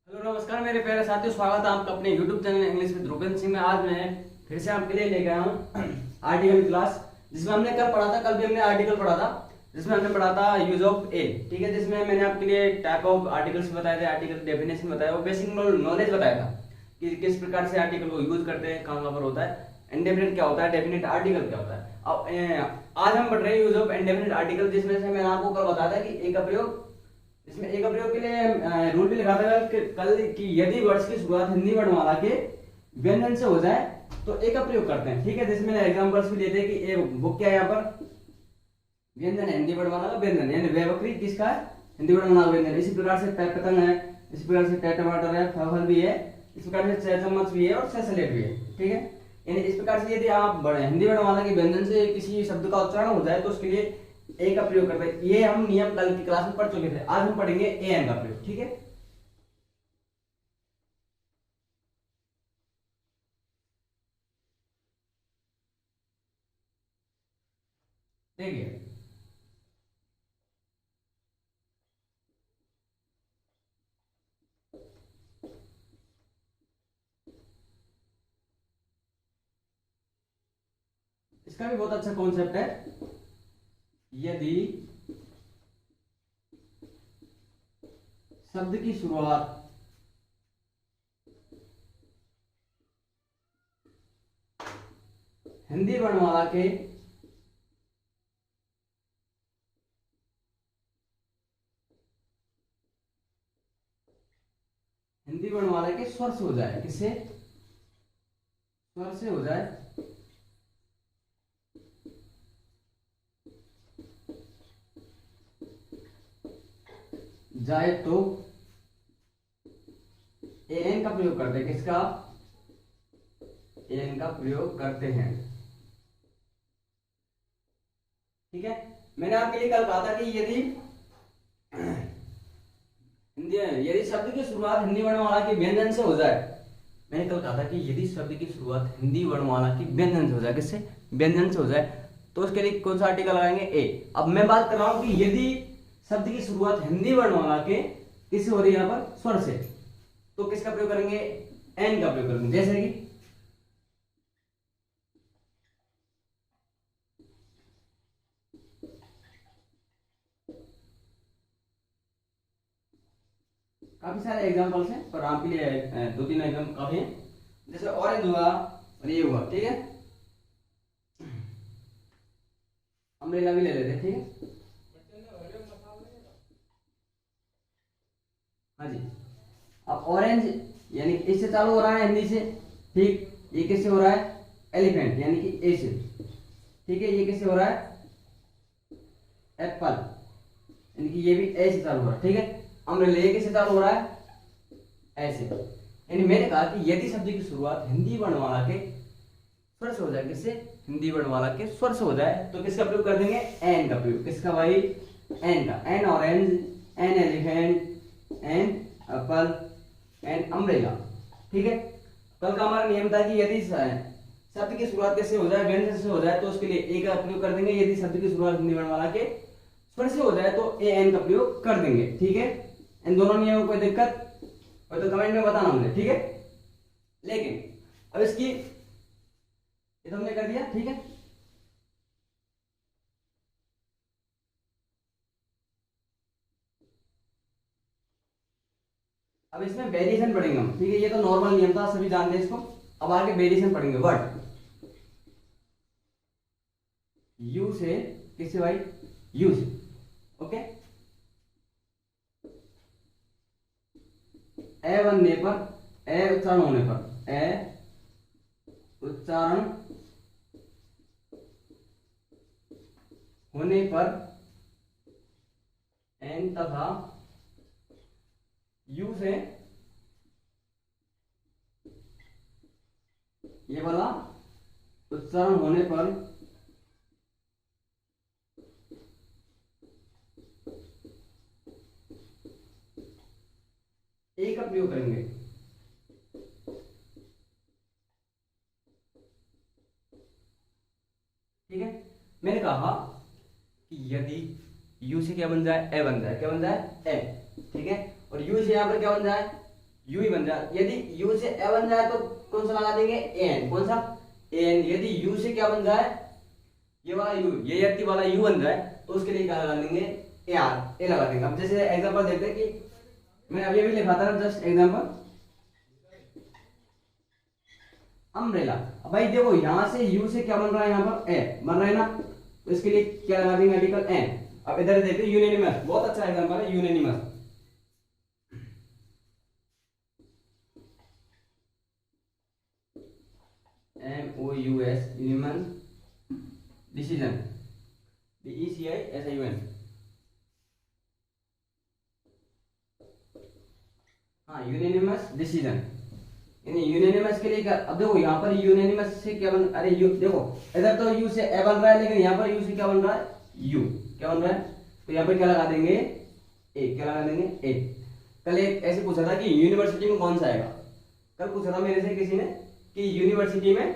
Hello नमस्कार मेरे प्यारे साथियों, स्वागत है आपका अपने YouTube channel English with Rupendra Singh में। आज मैं फिर से आपके लिए लेके आया हूँ आर्टिकल की क्लास, जिसमें हमने कल पढ़ा था। कल भी हमने आर्टिकल पढ़ा था जिसमें हमने पढ़ा था यूज ऑफ ए, ठीक है। जिसमें मैंने आपके लिए टाइप ऑफ आर्टिकल्स बताए थे, आर्टिकल डेफिनेशन बताया, वो बेसिक नॉलेज बताया था कि किस प्रकार से आर्टिकल को यूज करते हैं, कहाँ पर होता है, इंडेफिनिट क्या होता है, डेफिनिट आर्टिकल क्या होता है। अब आज हम पढ़ रहे हैं यूज ऑफ इंडेफिनिट आर्टिकल, जिसमें से मैंने आपको कल बताया था कि एक का प्रयोग, इसमें एक प्रयोग के लिए रूल भी लिखा था कि कल कि यदि वर्ड्स की शुरुआत हिंदी वर्णमाला के व्यंजन से हो जाए तो एक का प्रयोग करते हैं, ठीक है। जिसमें एग्जांपल्स भी देते हैं कि ये बुक क्या है, यहाँ पर व्यंजन है, हिंदी वर्णमाला का व्यंजन, यानी वे बकरी किसका है, हिंदी वर्णमाला का व्यंजन। इसी प्रकार से पै पतंग है, इसी प्रकार से टै टमाटर है, फल भी है, इस प्रकार से छह चम्मच भी है और छह स्लेट भी है, ठीक है। यानी इस प्रकार से यदि आप हिंदी वर्णमाला के व्यंजन से किसी शब्द का उच्चारण हो जाए तो उसके लिए ए का प्रयोग करते हैं। ये हम नियम कल की क्लास में पढ़ चुके थे। आज हम पढ़ेंगे ए एन का प्रयोग, ठीक है। देखिए, इसका भी बहुत अच्छा कॉन्सेप्ट है। यदि शब्द की शुरुआत हिंदी वर्णमाला के स्वर से हो जाए, किससे, स्वर से हो जाए, तो ए एन का प्रयोग करते हैं। किसका, ए एन का प्रयोग करते हैं, ठीक है। मैंने आपके लिए कल कहा था कि यदि शब्द की शुरुआत हिंदी वर्णमाला के व्यंजन से हो जाए, मैंने कल कहा था कि यदि शब्द की शुरुआत हिंदी वर्णमाला की व्यंजन से हो जाए, किससे, व्यंजन से हो जाए, तो उसके लिए कौन सा आर्टिकल लगाएंगे, ए। अब मैं बात कर रहा हूं कि यदि शब्द की शुरुआत हिंदी वर्णमाला के किससे हो रही है, यहाँ पर स्वर से, तो किसका प्रयोग करेंगे, एन का प्रयोग करेंगे। जैसे कि काफी सारे एग्जांपल्स हैं, पर आपके लिए दो तीन एग्जांपल काफी हैं। जैसे ऑरेंज हुआ और ये हुआ, ठीक है। अम्ब्रेला भी ले लेते हैं, ठीक है। हाँ जी। अब ऑरेंज यानी इससे चालू हो रहा है, हिंदी से, ठीक। ये किससे हो रहा है, एलिफेंट यानी कि ए से, ठीक है। ये किससे हो रहा है, एप्पल, यानी कि ये भी ए से चालू हो रहा है, ठीक है। अम्ब्रेला ये किससे चालू हो रहा है, ऐसे। यानी मैंने कहा कि यदि शब्द की शुरुआत हिंदी वर्णमाला के स्वर से हो जाए, किससे, हिंदी वर्णमाला के स्वर से हो जाए, तो किसका प्रयोग कर देंगे, एन का प्रयोग। किसका भाई, एन का। An orange, an elephant, an apple, an umbrella, ठीक है। कल का हमारा नियम था कि यदि शब्द की शुरुआत कैसे हो जाए, व्यंजन से हो जाए, तो उसके लिए ए का प्रयोग कर देंगे। यदि शब्द की शुरुआत हिंदी वर्णमाला के स्वर से हो जाए तो ए एन का प्रयोग कर देंगे, ठीक है। इन दोनों नियमों में कोई दिक्कत और तो कमेंट में बताना मुझे, ठीक है। लेकिन अब इसकी ये तो हमने कर दिया, ठीक है। अब इसमें वेरिएशन पढ़ेंगे हम, ठीक है। ये तो नॉर्मल नियम था, सभी जानते हैं इसको। अब आगे वेरिएशन पढ़ेंगे। वर्ड यू से, किससे भाई, यू से, ओके। ए बनने पर, ए उच्चारण होने पर, ए उच्चारण होने पर एन तथा यू से ये वाला उच्चारण होने पर ए का प्रयोग करेंगे, ठीक है। मैंने कहा कि यदि यू से क्या बन जाए, ए बन जाए, क्या बन जाए, ए, ठीक है। और यू से यहां पर क्या बन जाए, यू ही बन जाए। यदि यू से ए बन जाए तो कौन सा लगा देंगे, एन। कौन सा, एन। यदि यू से क्या बन जाए, ये वाला यू, ये व्यक्ति वाला यू बन जाए तो उसके लिए क्या लगा देंगे, ए आर, ए लगा देंगे। अब जैसे एग्जांपल देखते हैं कि मैंने अभी अभी लिखा था ना, जस्ट एग्जांपल अम्ब्रेला। अब भाई देखो यहां से यू से क्या बन रहा है, यहां पर ए बन रहा है ना, तो इसके लिए क्या लगा देंगे, आर्टिकल एन। अब इधर देखते यूनानिमस, बहुत अच्छा एग्जांपल है unanimous. MOUS unanimous decision, DECISION। हाँ यूनानिमस डिसीजन, यानी यूनानिमस के लिए क्या। अब देखो यहाँ पर यूनानिमस से क्या बन, अरे यू देखो इधर तो यू से ए बन रहा है, लेकिन यहाँ पर यू से क्या बन रहा है, यू क्या बन रहा है, तो यहाँ पर क्या लगा देंगे, ए। क्या लगा देंगे, ए। कल एक ऐसे पूछा था कि यूनिवर्सिटी में कौन सा आएगा, कल पूछा था मेरे से किसी ने कि यूनिवर्सिटी में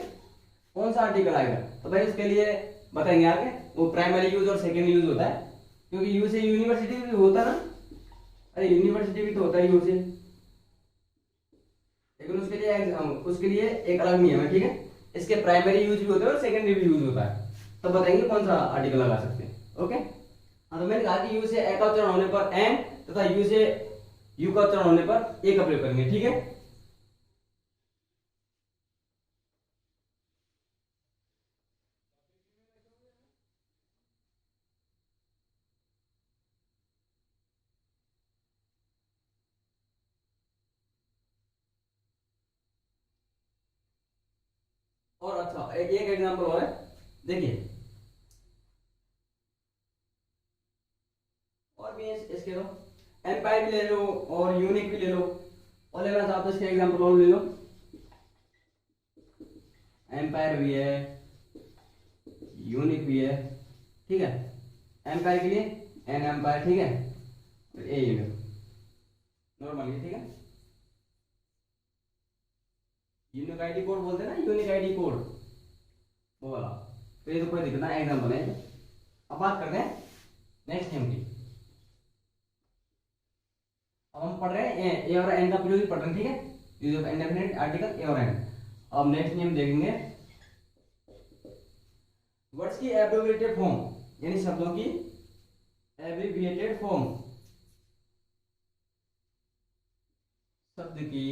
कौन सा आर्टिकल आएगा, तो भाई उसके लिए बताएंगे आगे। वो प्राइमरी यूज और सेकेंड यूज होता है, क्योंकि यू से यूनिवर्सिटी भी होता है ना, अरे यूनिवर्सिटी भी तो होता है यू से, लेकिन उसके लिए एक अलग नियम है, ठीक है। इसके प्राइमरी यूज भी होता है और सेकेंडरी भी यूज होता है, तो बताएंगे कौन सा आर्टिकल लगा सकते हैं। ओके, हाँ तो मैंने कहा कि यू से ए का उच्चारण होने पर एन तथा यू से यू का उच्चारण होने पर ए का प्रयोग करेंगे, ठीक है। और अच्छा एक एग्जांपल और है, देखिए और भी इसके लो, एम्पायर भी ले लो और यूनिक भी ले लो, और लेना चाहते हो इसके एग्जांपल और ले लो। एम्पायर भी है, यूनिक भी है, ठीक है। एम्पायर के लिए एन एम्पायर, ठीक है, और ए यूनिक नॉर्मली, ठीक है। यूनिक आईडी कोड बोलते हैं ना, यूनिक आईडी कोड वो वाला, तो ये तो कोई दिक्कत ना, एग्जांपल है। अब बात करते हैं नेक्स्ट नेम की। अब हम पढ़ रहे हैं ए और एन का प्रयोग पढ़ रहे हैं, ठीक है, use of indefinite article a और एन। अब नेक्स्ट नेम देखेंगे, वर्ड्स की एब्रिविएटेड फॉर्म, यानी शब्दों की एब्रिविएटेड फॉर्म, शब्द की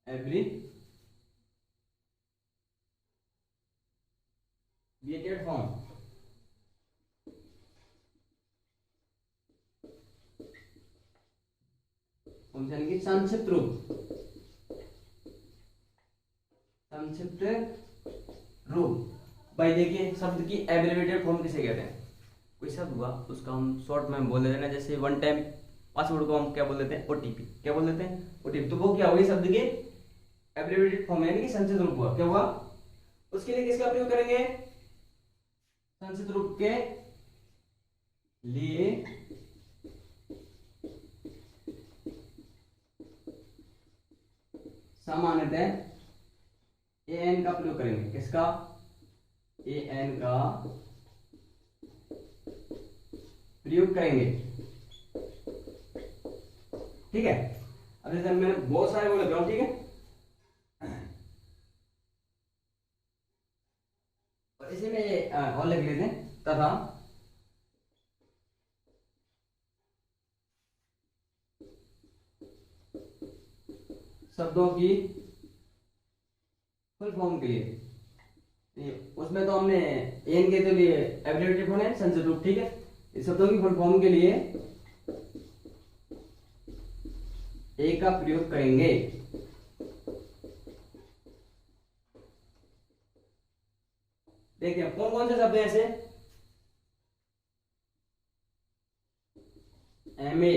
एब्रिविएटेड फॉर्म, यानी कि संक्षिप्त रूप, संक्षिप्त रूप। भाई देखिए शब्द की एब्रिविएटेड फॉर्म किसे कहते हैं, कोई शब्द हुआ उसका हम शॉर्ट में बोल देते हैं, जैसे वन टाइम पासवर्ड को हम क्या बोल देते हैं, ओटीपी। क्या बोल देते हैं, ओटीपी। तो वो क्या हुई, शब्द की एब्रिविएटेड फॉर्म यानी कि संक्षिप्त रूप हुआ। क्या हुआ, उसके लिए किसका प्रयोग करेंगे, संक्षिप्त रूप के लिए सामान्यतः एन का प्रयोग करेंगे। किसका, एन का प्रयोग करेंगे, ठीक है। अब जैसे मैंने बहुत सारे बोले हूं, ठीक है, और इसी में और लिख लेते हैं, तथा शब्दों की फुल फॉर्म के लिए, उसमें तो हमने एन के तो लिए एब्रिविएटेड फॉर्म है संक्षिप्त रूप, ठीक है। इस शब्दों की फुल फॉर्म के लिए ए का प्रयोग करेंगे। देखिए कौन कौन से शब्द हैं ऐसे, MA,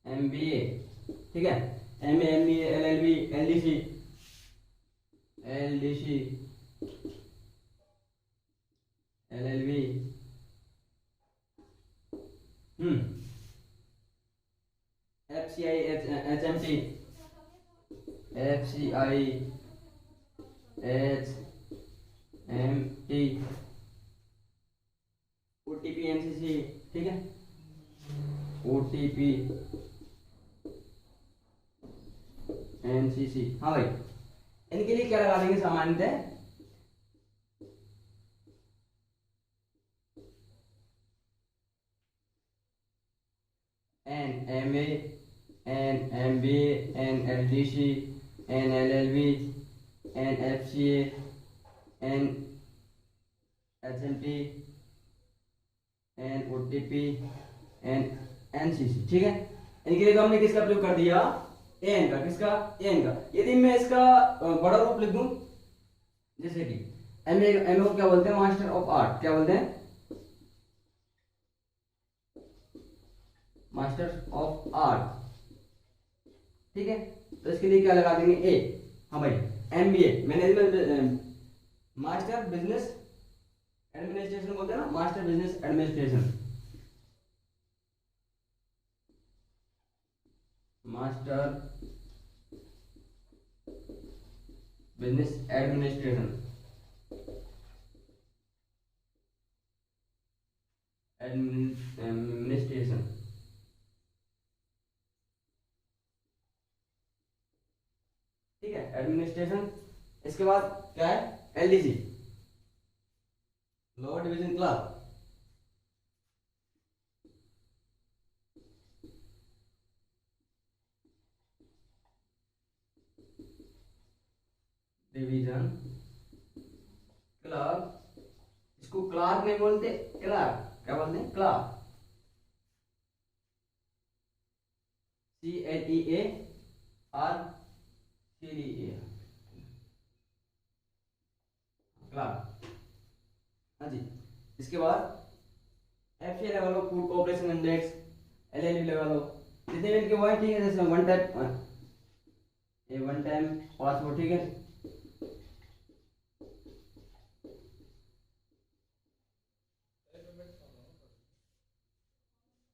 MBA, ठीक है, MA, MBA, LLB, LDC, LLB, FCI, HMT, FCI, HMT, OTP NCC, ठीक है, OTP NCC। हाँ भाई, इनके लिए क्या लगा देंगे सामान्यतः NMA, NMBA, NLDC, NLLB, NFCA, NHMP, NOTP, NCC, ठीक है। इनके लिए तो हमने किसका प्रयोग कर दिया, एन का। किसका, एन का। यदि मैं इसका बड़ा रूप लिख दूं, जैसे कि एमए को क्या बोलते हैं, मास्टर ऑफ आर्ट। क्या बोलते हैं, मास्टर ऑफ आर्ट, ठीक है। तो इसके लिए क्या लगा देंगे, ए। हाँ भाई, MBA management, master business administration बोलते हैं ना, master business administration, master business administration, administration, ठीक है, एडमिनिस्ट्रेशन। इसके बाद क्या है, LDC, lower division clerk, division clerk. इसको क्लार्क नहीं बोलते, क्लर्क। क्या बोलते हैं, क्लर्क, CLEARC, क्लर्क। हाँ जी। इसके बाद एफसीए लगा लो, फूड कॉर्पोरेशन इंडेक्स, एलएलबी लगा लो, जितने भी इनके वो है, ठीक है। जैसे वन टाइम पासवर्ड, ठीक है।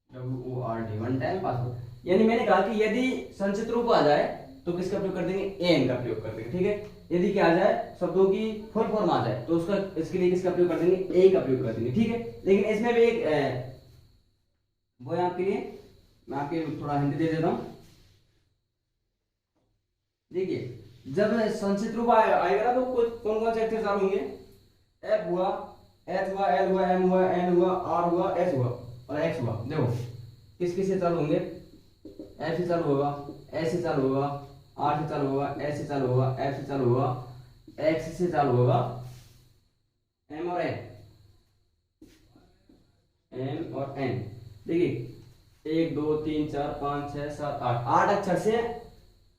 WORD, one time password. यानी मैंने कहा कि यदि संचित रूप आ जाए तो किसका प्रयोग कर देंगे, एन का प्रयोग कर देंगे, ठीक है। यदि क्या आ जाए, शब्दों की फुल फॉर्म आ जाए तो उसका, इसके लिए किसका प्रयोग कर देंगे, ए का प्रयोग कर देंगे, ठीक है। लेकिन इसमें भी एक वो है आपके लिए, मैं आपके थोड़ा हिंट दे देता हूं। देखिए, जब संचित रूप आएगा ना तो कौन कौन से अक्षर चालू होंगे, एफ हुआ, एच हुआ, एल हुआ, एम हुआ, एन हुआ, आर हुआ, एस हुआ और एक्स हुआ। देखो किस किस से चालू होंगे, एफ से चालू होगा, एस से चालू होगा, आर से चालू होगा, एस से चालू होगा, एफ से चालू होगा, एक्स से चालू होगा, एम और एन, एम और एन। देखिए 1 2 3 4 5 6 7 8, 8 अक्षर से।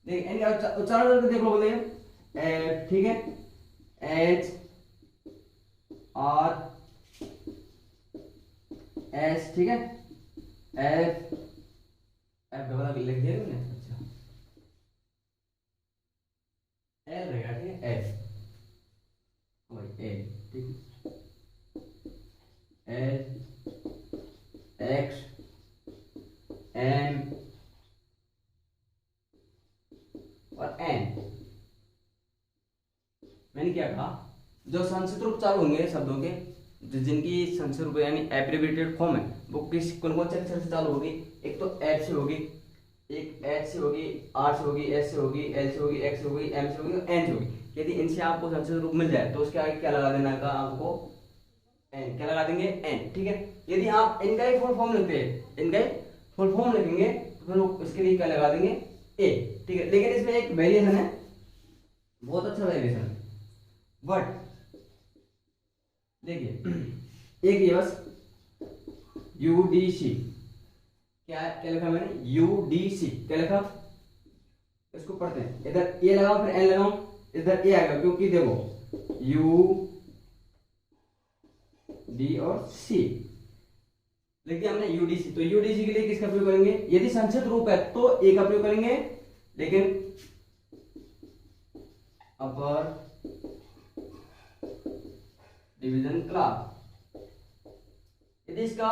देखिए इनका उच्चारण करके देख लो, बोले एफ, ठीक है, एच आर एस, ठीक है, एफ एफ डबल लिख दिया मैंने, अच्छा एल रहेगा, ठीक है, एल भाई, एल, ठीक है, एल एक्स एम और एन। मैंने क्या कहा, जो संस्कृत रूप चालू होंगे शब्दों के, जिनकी संस्कृत रूप यानी एब्रिविएटेड फॉर्म है, वो किस कौन कौन से अक्षर से चालू होगी, एक तो एफ से होगी, एक एच से होगी, आर से होगी, एस से होगी, एल से होगी, एक्स से होगी, एम से होगी, एन से होगी। यदि इनसे आपको संस्कृत रूप मिल जाए तो उसके आगे क्या लगा देना का आपको, एन। क्या लगा देंगे, एन, ठीक है। यदि आप इनका ही फुल फॉर्म लिखते हैं, इनका ही फुल फॉर्म लिखेंगे तो फिर इसके लिए क्या लगा देंगे, ए, ठीक है। लेकिन इसमें एक वेरिएशन है, बहुत अच्छा वेरिएशन है, बट देखिए एक ये बस यूडीसी, क्या लिखा मैंने, यूडीसी, क्या लिखा, इसको पढ़ते हैं। इधर ए लगाओ फिर एन लगाओ, इधर ए आएगा, क्योंकि देखो यू डी और सी लिख दिया हमने, यूडीसी। तो यूडीसी के लिए किसका प्रयोग करेंगे, यदि संक्षिप्त रूप है तो ए का प्रयोग करेंगे, लेकिन अपर डिवीजन क्लास, यदि इसका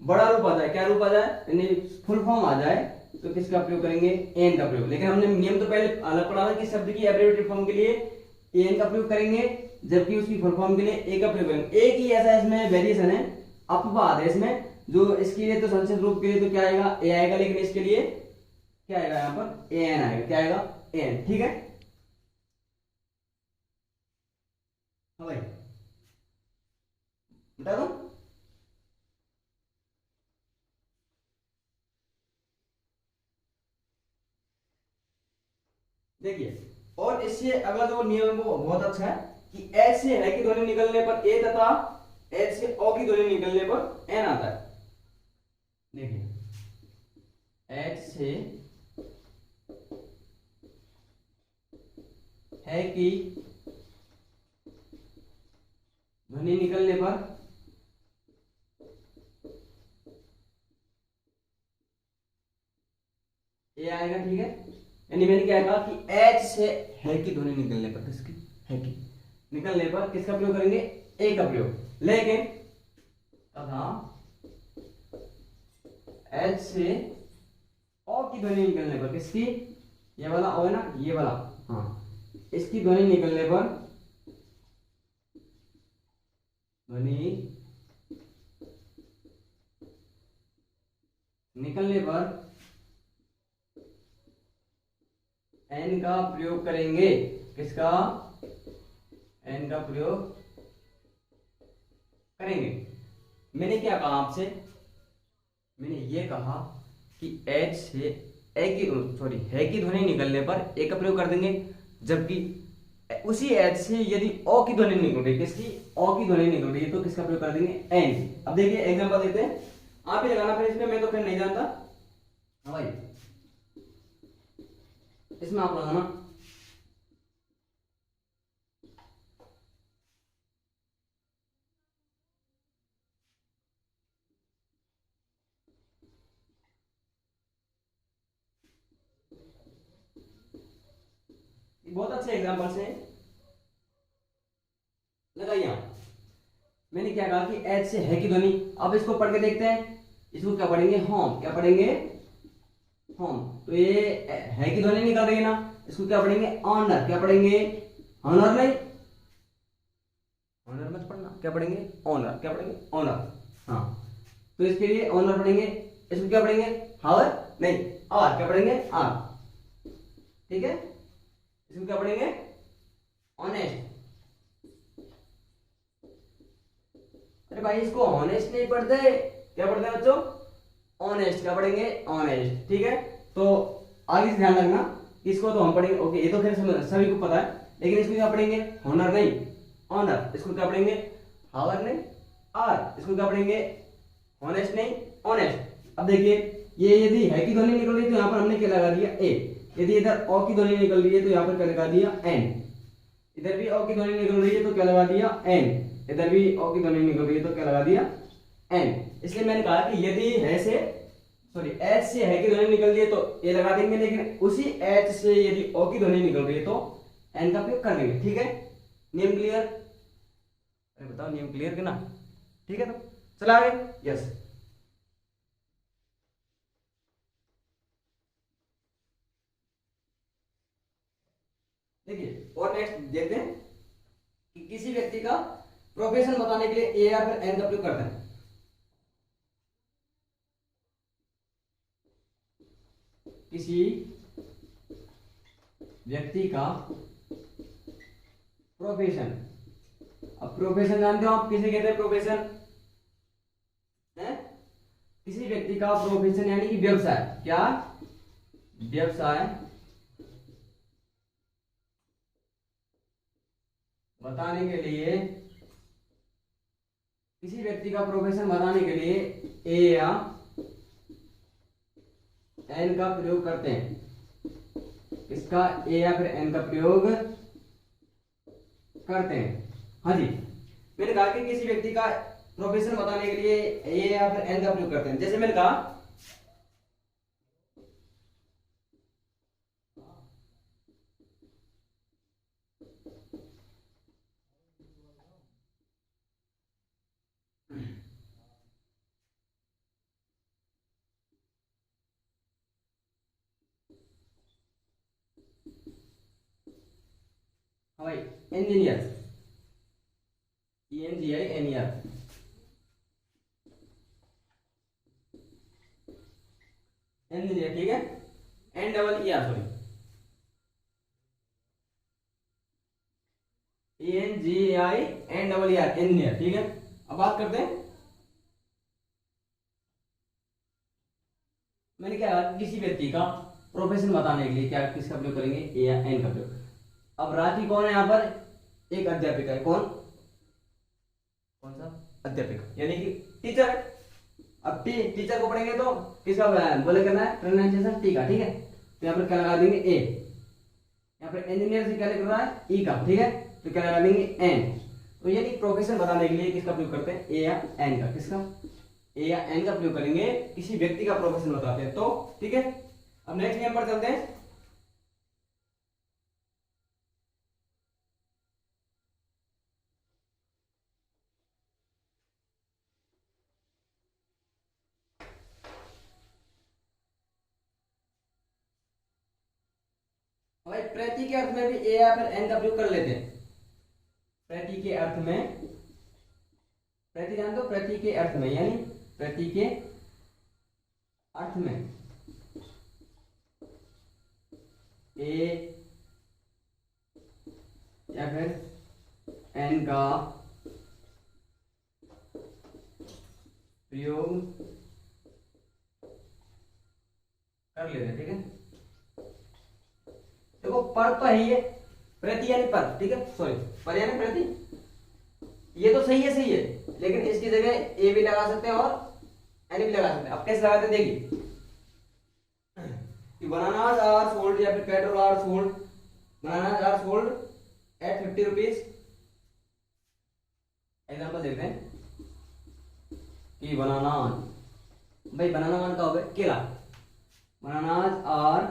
बड़ा रूप आ जाए, क्या रूप आ जाए, यानी फुल फॉर्म आ जाए, तो किसका प्रयोग करेंगे, एन का प्रयोग। लेकिन हमने नियम तो पहले अलग पढ़ा था कि शब्द की एब्रिविएटेड फॉर्म के लिए एन का प्रयोग करेंगे, जबकि उसकी फुल फॉर्म के लिए ए का प्रयोग करेंगे। एक ही ऐसा इसमें वेरिएशन है, अपवाद है इसमें, जो इसके लिए तो संचित रूप के लिए तो क्या आएगा, ए आएगा, लेकिन इसके लिए क्या आएगा, यहाँ पर ए एन आएगा, क्या आएगा, ए एन। ठीक है, हाँ भाई बता दो। देखिए, और इससे अगला जो नियम है वो बहुत अच्छा है कि एच से है की ध्वनि निकलने पर ए तथा एच से ओ की ध्वनि निकलने पर एन आता है। देखिए, एच से है की ध्वनि निकलने पर ए आएगा। ठीक है, यानी मैंने क्या कहा कि एच से है की ध्वनि निकलने पर, किसकी है की निकलने पर किसका प्रयोग करेंगे, ए का प्रयोग। लेकिन तथा एच से ओ की ध्वनि निकलने पर, किसकी, ये वाला ओ है ना, ये वाला, हाँ, इसकी ध्वनि निकलने पर, ध्वनि निकलने पर एन का प्रयोग करेंगे। किसका, एन का प्रयोग करेंगे। मैंने क्या कहा आपसे, मैंने ये कहा कि एच से ए की सॉरी है की ध्वनि निकलने पर ए का प्रयोग कर देंगे, जबकि उसी एच से यदि ओ की ध्वनि निकल रही, किसकी, ओ की ध्वनि निकल रही है, तो किसका प्रयोग कर देंगे, एन। अब देखिए एग्जांपल देते हैं, आप ही लगाना फिर इसमें, मैं तो फिर नहीं जानता। हाँ भाई, इसमें आप लगाना। बहुत अच्छे एग्जांपल्स हैं, लगाइए आप। मैंने क्या कहा कि एच से है की ध्वनि, अब इसको पढ़ के देखते हैं। इसको क्या पढ़ेंगे, होम, क्या पढ़ेंगे, होम। तो ये है की ध्वनि निकल रही है ना, इसको क्या पढ़ेंगे, ऑनर, क्या पढ़ेंगे, ऑनर नहीं, ऑनर मत पढ़ना, क्या पढ़ेंगे, ऑनर, क्या पढ़ेंगे, ऑनर। हाँ, तो इसके लिए ऑनर पढ़ेंगे। इसको क्या पढ़ेंगे, हावर नहीं, आर, क्या पढ़ेंगे, आर। ठीक है, इसको क्या पढ़ेंगे, ऑनेस्ट। अरे भाई, इसको ऑनेस्ट नहीं पढ़ते, क्या पढ़ते हैं बच्चों, ऑनेस्ट, क्या पढ़ेंगे, ऑनेस्ट। ठीक है, तो आगे से ध्यान रखना, इसको तो हम पढ़ेंगे, ओके, ये तो खैर सभी को पता है, लेकिन इसको क्या पढ़ेंगे, होनर नहीं, ऑनर। इसको क्या पढ़ेंगे, हावर नहीं, आर। इसको क्या पढ़ेंगे, ऑनेस्ट नहीं, ऑनेस्ट। अब देखिए, ये यदि है की ध्वनि निकल रही है तो यहाँ पर हमने क्या लगा दिया, ए। यदि इधर ओ की ध्वनि निकल रही है तो यहाँ पर क्या लगा दिया, एन। इधर भी ओ की ध्वनि निकल रही है तो क्या लगा दिया, एन। इधर भी ओ की ध्वनि निकल रही है तो क्या लगा दिया, एन। इसलिए मैंने कहा कि यदि है से सॉरी एच से है की ध्वनि निकल रही है तो ए लगा देंगे, लेकिन उसी एच से यदि ओ की ध्वनि निकल रही है तो एन का प्रयोग कर देंगे। ठीक है, नियम क्लियर, अरे बताओ नियम क्लियर के ना। ठीक है, तो चला आगे, यस। देखिए, और नेक्स्ट देखते हैं कि किसी व्यक्ति का प्रोफेशन बताने के लिए ए या फिर एन का प्रयोग करते हैं। किसी व्यक्ति का प्रोफेशन, अब प्रोफेशन जानते हो आप किसे कहते हैं, प्रोफेशन है किसी व्यक्ति का प्रोफेशन यानी कि व्यवसाय, क्या, व्यवसाय बताने के लिए, किसी व्यक्ति का प्रोफेशन बताने के लिए ए या एन का प्रयोग करते हैं। इसका ए या फिर एन का प्रयोग करते हैं। हाँ जी, मैंने कहा कि किसी व्यक्ति का प्रोफेशन बताने के लिए ए या फिर एन का प्रयोग करते हैं। जैसे मैंने कहा हाँ भाई, इंजीनियर, ENGINER, इंजीनियर, ठीक है, N double E R, sorry, ENGI N double E R, engineer, ठीक है। अब बात करते हैं, मैंने क्या कहा, किसी व्यक्ति का प्रोफेशन बताने के लिए क्या किसका प्रयोग करेंगे, ए या एन का प्रयोग। अब राखी कौन है यहाँ पर, एक अध्यापिका है, कौन कौन सा, अध्यापिका, यानी कि टीचर। अब टीचर को पढ़ेंगे तो किसका बोले करना है, प्रोनाउंसिएशन टी का, ठीक है। तो यहाँ पर क्या लगा देंगे, ए। यहाँ पर इंजीनियर से क्या लिख रहा है, ई का, ठीक है, तो क्या लगा देंगे, एन। तो यानी प्रोफेशन बताने के लिए किसका प्रयोग करते हैं, ए या एन का, किसका, ए या एन का प्रयोग करेंगे, किसी व्यक्ति का प्रोफेशन बताते हैं तो, ठीक है। अब नेक्स्ट नियम पर चलते हैं। भाई प्रति के अर्थ में भी ए या फिर एन का प्रयोग कर लेते हैं। प्रति के अर्थ में, प्रति जान दो, प्रति के अर्थ में, यानी प्रति के अर्थ में ए या फिर एन का प्रयोग कर लेते हैं, ठीक है। देखो पर तो है ही है, प्रति यानी पर, ठीक है, सॉरी, पर यानी प्रति, ये तो सही है, सही है, लेकिन इसकी जगह ए भी लगा सकते हैं और एन भी लगा सकते हैं। अब कैसे लगाते हैं, देखिए, बनानास आर सोल्ड या फिर petrol are sold, bananas are sold at 50 rupees. Example देखते हैं कि बनानास, भाई बनाना मान का हो गया केला, bananas are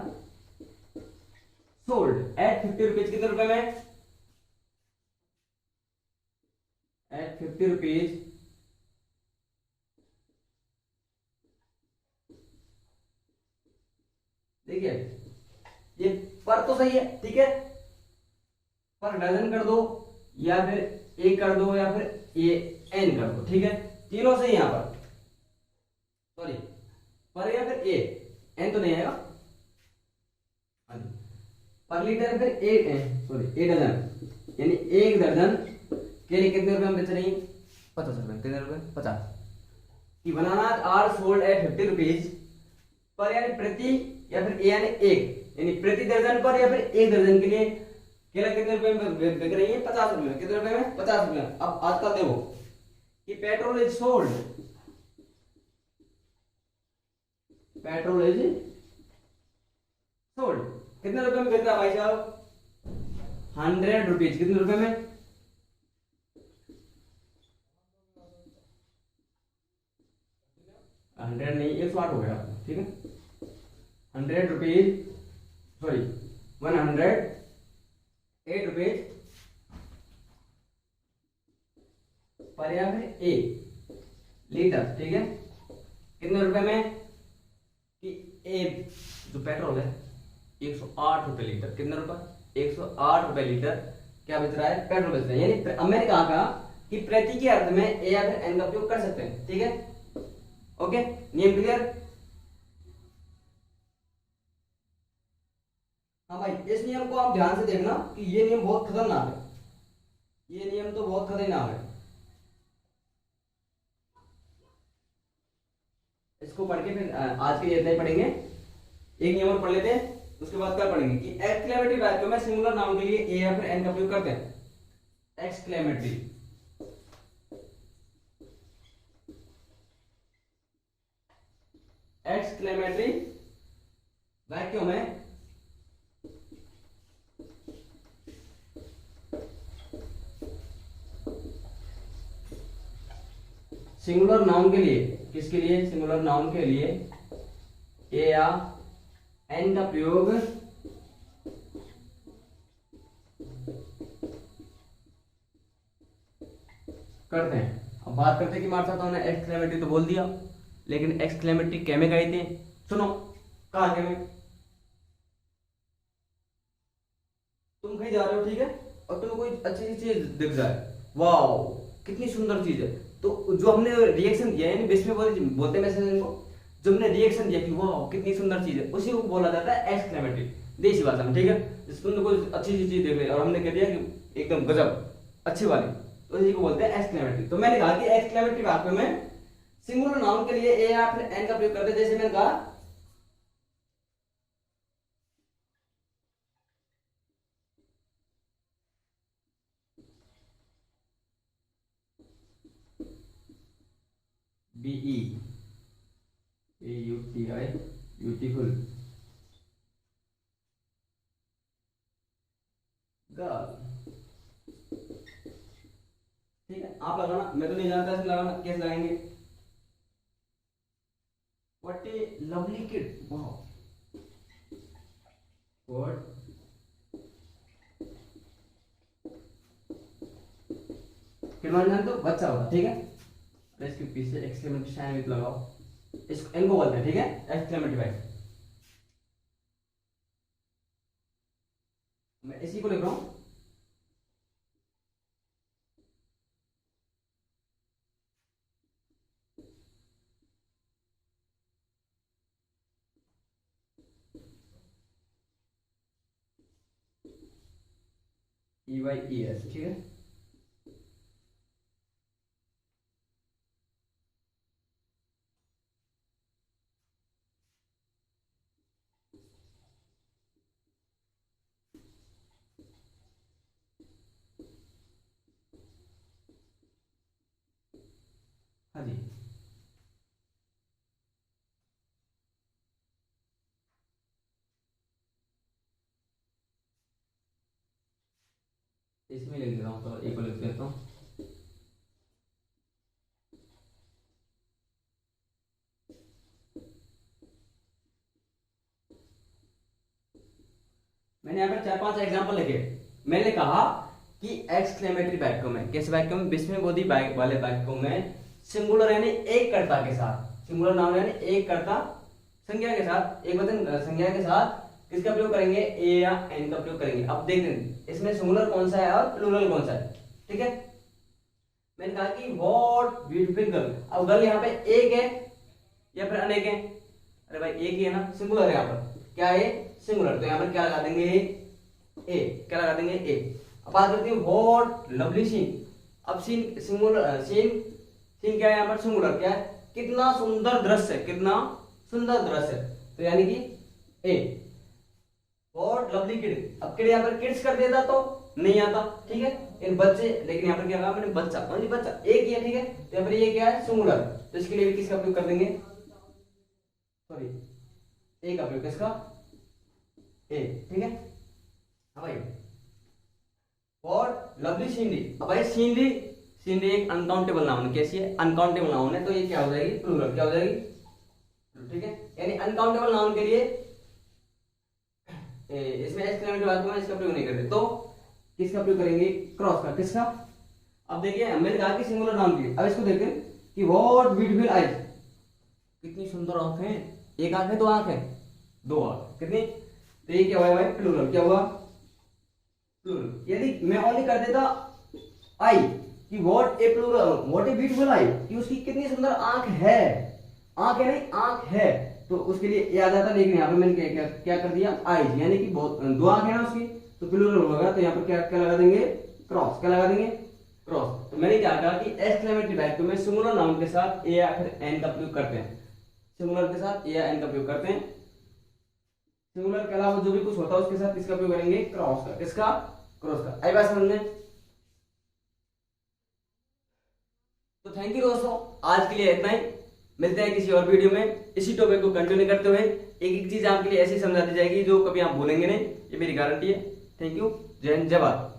sold at 50 rupees, कितने रुपए में, एट 50 रुपीज। देखिए ये पर तो सही है, ठीक है, पर डजन कर दो या फिर ए कर दो या फिर ए एन कर दो, ठीक है, तीनों सही यहां पर, सॉरी, पर या फिर ए, एन तो नहीं आएगा, पर लीटर फिर ए, सॉरी, ए डजन, यानी एक दर्जन के लिए कितने रुपए में बेच रही है, 50 रुपए, कितने रुपए, 50। कि banana are sold at 50 rupees पर, यानी प्रति, या फिर ए यानी एक, यानी प्रति दर्जन पर या फिर एक दर्जन के लिए केला कितने रुपए में बिक रही है, 50 रुपए में, कितने रुपए में, 50 रुपए में। अब आजकल देखो कि petrol is sold, petrol is sold कितने रुपए में बिक रहा है भाई साहब, 100 रुपीज, कितने रुपए में, 100 नहीं, 108 हो गया, ठीक है, 100 रुपीज, सॉरी 108 रुपीज पर या फिर ए लीटर, ठीक है, कितने रुपए में, कि ए जो पेट्रोल है 108 रुपए लीटर, कितने रुपए, 108 रुपए लीटर क्या बेच रहा है, पेट्रोल बेच रहा है। यानी अब मैंने कहा कि प्रति के अर्थ में ए या फिर एन का उपयोग कर सकते हैं, ठीक है, ओके, नियम क्लियर। हाँ भाई, इस नियम को आप ध्यान से देखना कि ये नियम बहुत खतरनाक है, ये नियम तो बहुत खतरनाक है। इसको पढ़ के फिर आज के लिए इतना ही पढ़ेंगे, एक नियम और पढ़ लेते हैं, उसके बाद क्या पढ़ेंगे कि एक्सक्लेमेटरी वाक्यों में सिंगुलर नाउन के लिए ए या फिर एन का उपयोग करते हैं। एक्सक्लेमेटरी, एक्सक्लेमेटरी वाक्यों में सिंगुलर नाउन के लिए, किसके लिए, सिंगुलर नाउन के लिए ए या एन का प्रयोग करते हैं। अब बात करते हैं कि मार सकता हूं, एक्सक्लेमेटरी तो बोल दिया, लेकिन एक्सक्लेमेटरी कैमे गए थे, सुनो कहा कैमे, तुम कहीं जा रहे हो, ठीक है, और तुम्हें कोई अच्छी चीज दिख जाए, वाओ कितनी सुंदर चीज है, तो जो हमने रिएक्शन दिया, यानी बेस में बोलते हैं मैसेज इनको, जो हमने रिएक्शन दिया कि वाह कितनी सुंदर चीज है, उसी को बोला जाता है एक्सक्लेमेटरी देसी भाषा में, ठीक है। जिस तुमने कोई अच्छी सी चीज देख ली और हमने कह दिया कि एकदम गजब अच्छी वाली, तो इसी को बोलते हैं एक्सक्लेमेटरी। तो मैंने कहा कि एक्सक्लेमेटरी वाक्य में सिंगुलर नाउन के लिए ए या फिर एन का प्रयोग करते हैं। जैसे मैंने कहा BEAUTI ब्यूटीफुल गर्ल, ठीक है। आप लगाना, मैं तो नहीं जानता इसमें लगाना कैसे लगाएंगे। व्हाट ए लवली किड, वाह व्हाट किड मान जानते हो बच्चा होता, ठीक है। इसके पीछे एक्सक्लेमेटरी साइन भी लगाओ, इसको इनको बोलते हैं, ठीक है, एक्सक्लेमेटरी वाक्य। मैं इसी को लिख रहा हूं EYES, ठीक है। हाँ जी, इसमें लिख देता हूँ, तो एक को लिख देता हूँ। मैंने यहाँ पर 4-5 एग्जांपल लिखे। मैंने कहा कि एक्सक्लेमेटरी वाक्यों में, किस वाक्यों में, विस्मयबोधी वाले वाक्यों में सिंगुलर यानी एक कर्ता के साथ, सिंगुलर नाउन यानी एक कर्ता संज्ञा के साथ, एक वचन संज्ञा के साथ किसका प्रयोग करेंगे, ए या एन का प्रयोग करेंगे। अब देख लें इसमें सिंगुलर कौन सा है और प्लूरल कौन सा है, ठीक है। मैंने कहा कि व्हाट ब्यूटीफुल गर्ल। अब गर्ल यहाँ पे एक है या फिर अनेक है, अरे भाई एक ही है ना, सिंगुलर है यहाँ पर, क्या है सिंगुलर, तो यहाँ पर क्या लगा देंगे ए, क्या लगा देंगे ए। अब बात करते हैं व्हाट लवली सीन। अब सीन सिंगुलर, सीन क्या है यहाँ पर सिंगुलर, क्या है कितना सुंदर दृश्य है, कितना सुंदर दृश्य है, तो यानी कि ए। व्हाट लवली किड, अब किड यहाँ पर किड्स कर देता तो नहीं आता, ठीक है, इन बच्चे, लेकिन यहाँ पर क्या कहा मैंने बच्चा, ओनली बच्चा एक ही है, ठीक है। तो यहाँ पर ये क्या है सिंगुलर, तो इसके लिए भी किसका प्रयोग कर देंगे, सॉरी ए का प्रयोग, किसका ए, ठीक है। हाँ भाई व्हाट लवली सीनरी। अब भाई सीनरी, सीनरी एक अनकाउंटेबल नाउन, कैसी है अनकाउंटेबल नाउन है, तो ये क्या हो जाएगी प्लूरल, क्या हो जाएगी, ठीक है। यानी अनकाउंटेबल नाउन के लिए इसमें एक्सक्लेमेटरी वाक्य में इसका प्रयोग नहीं करते, तो किसका प्रयोग करेंगे, क्रॉस का, किसका। अब देखिए मैंने कहा कि सिंगुलर नाउन के, अब इसको देखें कि व्हाट ब्यूटीफुल आईज, कितनी सुंदर आंखें, एक आंख है दो आंख है, दो आंख, कितनी, तो ये क्या हुआ भाई प्लूरल, क्या हुआ प्लूरल। यदि मैं ओनली कर देता आई कि what a plural, what a beautiful eye, कि उसकी कितनी सुंदर आंख है, आंख है नहीं आंख है, तो उसके लिए याद आता, लेकिन यहाँ पे मैंने क्या कर दिया आईज, यानी कि बहुत दो आंख है ना उसकी, तो प्लूरल होगा, तो यहाँ पर क्या क्या लगा देंगे क्रॉस, क्या लगा देंगे क्रॉस। तो मैंने क्या कहा कि एक्सक्लेमेटरी वाक्य में सिंगुलर नाउन के साथ ए या फिर एन का प्रयोग करते हैं, सिंगुलर के साथ ए या एन का प्रयोग करते हैं। सिंगुलर के अलावा जो भी कुछ होता है उसके साथ किसका प्रयोग करेंगे, क्रॉस का, किसका क्रॉस का। आई बात समझ में। तो थैंक यू दोस्तों, आज के लिए इतना ही, मिलते हैं किसी और वीडियो में इसी टॉपिक को कंटिन्यू करते हुए। एक एक चीज आपके लिए ऐसी समझा दी जाएगी जो कभी आप भूलेंगे नहीं, ये मेरी गारंटी है। थैंक यू, जय हिंद, जय भारत।